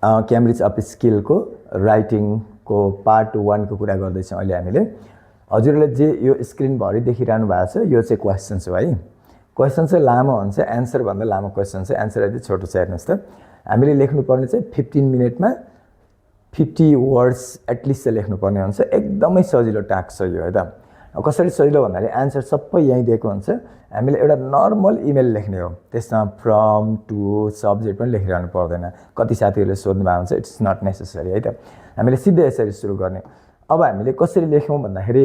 Cambridge up स्किलको राइटिङको part 1 को कुरा गर्दैछौँ अहिले हामीले। हजुरले जे यो स्क्रिनभरि देखिरहनु भएको छ यो चाहिँ क्वेसन हो है। क्वेसन चाहिँ लामो हुन्छ, एन्सर भन्दा लामो क्वेसन छ, एन्सर यदि छोटो छ। हेर्नुहोस् त, हामीले लेख्नुपर्ने चाहिँ 15 मिनेटमा 50 वर्ड्स एटलिस्ट चाहिँ लेख्नुपर्ने हुन्छ। एकदमै सजिलो टास्क छ यो है त। कसरी सजिलो भन्दाखेरि एन्सर सबै यहीँ दिएको हुन्छ, हामीले एउटा नर्मल इमेल लेख्ने हो, त्यसमा फ्रम टु सब्जेक्ट पनि लेखिरहनु पर्दैन। कति साथीहरूले सोध्नु भएको हुन्छ, इट्स नट नेसेसरी है त। हामीले सिधै यसरी सुरु गर्ने। अब हामीले कसरी लेख्यौँ भन्दाखेरि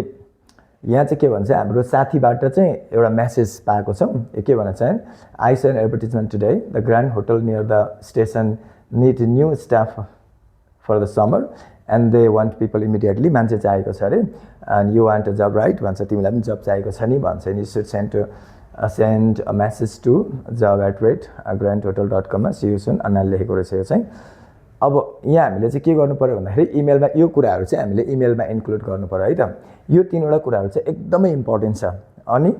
यहाँ चाहिँ के भन्छ, हाम्रो साथीबाट चाहिँ एउटा मेसेज पाएको छौँ। के भन्न चाहे, I saw an advertisement today, the grand hotel near the station need new staff for the summer and they want people immediately. मान्छे चाहिएको छ अरे, and you want a job right भन्छ, तिमीलाई पनि जब चाहिएको छ नि भन्छ। You should send a message to job@grandhotel.com मा सी यु सुन अन्नाले लेखेको रहेछ यो चाहिँ। अब यहाँ हामीले चाहिँ के गर्नु पर्यो भन्दाखेरि इमेलमा यो कुराहरू चाहिँ हामीले इमेलमा इन्क्लुड गर्नु पर्यो है त। यो 3वटा कुराहरू चाहिँ एकदमै इम्पोर्टेन्ट छ। अनि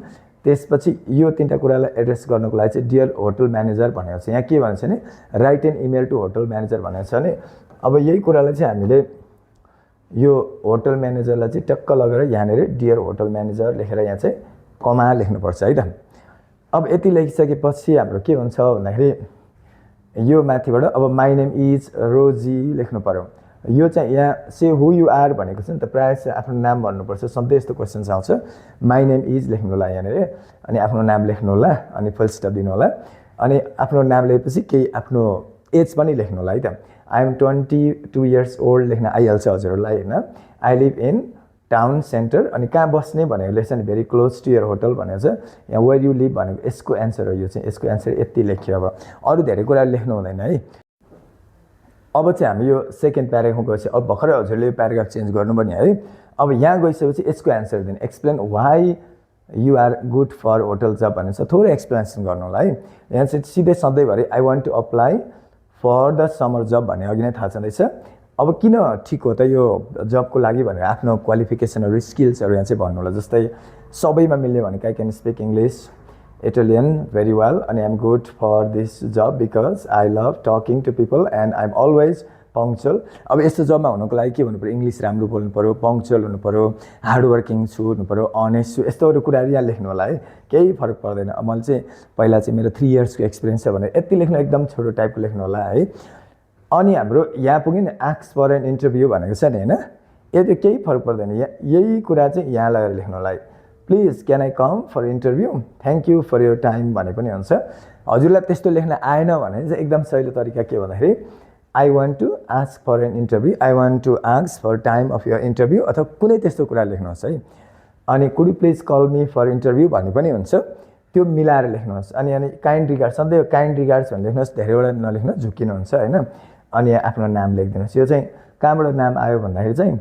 त्यसपछि यो 3टा कुरालाई एड्रेस गर्नुको लागि चाहिँ डियर होटल म्यानेजर भनेको छ। यहाँ के भन्छ भने write an email to hotel manager भनेको छ भने अब यही कुरालाई चाहिँ हामीले यो होटल म्यानेजरलाई चाहिँ टक्क लगेर यहाँनिर डियर होटल म्यानेजर लेखेर यहाँ चाहिँ कमा लेख्नुपर्छ है त। अब यति लेखिसकेपछि हाम्रो के हुन्छ भन्दाखेरि यो माथिबाट अब माई नेम इज रोजी लेख्नु पर्यो। यो चाहिँ यहाँ से हु यु आर भनेको छ नि त, प्रायः चाहिँ आफ्नो नाम भन्नुपर्छ, सधैँ यस्तो क्वेसन्स आउँछ। माई नेम इज लेख्नु होला यहाँनिर, अनि आफ्नो नाम लेख्नु होला, अनि फुल स्टप दिनु होला, अनि आफ्नो नाम लेखेपछि केही आफ्नो एज पनि लेख्नु होला है त। आई एम 22 इयर्स ओल्ड लेख्न आइहाल्छ हजुरहरूलाई होइन। I live in town centre, अनि कहाँ बस्ने भनेको लेख्छ नि, very close to your hotel भनेको छ। यहाँ वेयर यु लिभ भनेको यसको एन्सर हो, यो चाहिँ यसको एन्सर यति लेख्यो। अब अरू धेरै कुराहरू लेख्नु हुँदैन है। अब चाहिँ हामी यो सेकेन्ड प्याराग्राफमा गएपछि अब भर्खरै हजुरले यो प्याराग्राफ चेन्ज गर्नुपर्ने है। अब यहाँ गइसकेपछि यसको एन्सर दिनु, explain why you are good for hotel job भनेको छ, थोरै एक्सप्लेनेसन गर्नु होला है। यहाँ चाहिँ सिधै सधैँभरि I want to apply for the summer job भने अघि नै थाहा छँदैछ। अब किन ठिक हो त यो जबको लागि भनेर आफ्नो क्वालिफिकेसनहरू स्किल्सहरू यहाँ चाहिँ भन्नु होला। जस्तै सबैमा मिल्ने भनेको I can speak English Italian very well, अनि I am good for this job because I love talking to people and I am always punctual. अब यस्तो जबमा हुनुको लागि के भन्नु पऱ्यो, इङ्ग्लिस राम्रो बोल्नु पऱ्यो, पङ्क्चुअल हुनु पऱ्यो, हार्डवर्किङ छु हुनु पऱ्यो, अनेस्ट छु, यस्तोहरू कुराहरू यहाँ लेख्नु होला है। केही फरक पर्दैन। मैले चाहिँ पहिला चाहिँ मेरो 3 इयर्सको एक्सपिरियन्स छ भनेर यति लेख्नु, एकदम छोटो टाइपको लेख्नु होला है। अनि हाम्रो यहाँ पुग्यो नि आस्क फर एन इन्टरभ्यू भनेको छ नि होइन, यति केही फरक पर्दैन। यही कुरा चाहिँ यहाँ लगेर लेख्नु होला है। Please can I come for interview, thank you for your time भने पनि हुन्छ। हजुरलाई त्यस्तो लेख्न आएन भने चाहिँ एकदम सजिलो तरिका के भन्दाखेरि I want to ask for an interview, I want to ask for time of your interview, अथवा कुनै त्यस्तो कुरा लेख्नुहोस् है। अनि could you please call me for interview भन्ने पनि हुन्छ, त्यो मिलाएर लेख्नुहोस्। अनि काइन्ड रिगार्ड्स, सधैँ काइन्ड रिगार्ड्स भनेर लेख्नुहोस्, धेरैवटा नलेख्नु, झुकिनुहुन्छ होइन। अनि आफ्नो नाम लेखिदिनुहोस्। यो चाहिँ कहाँबाट नाम आयो भन्दाखेरि चाहिँ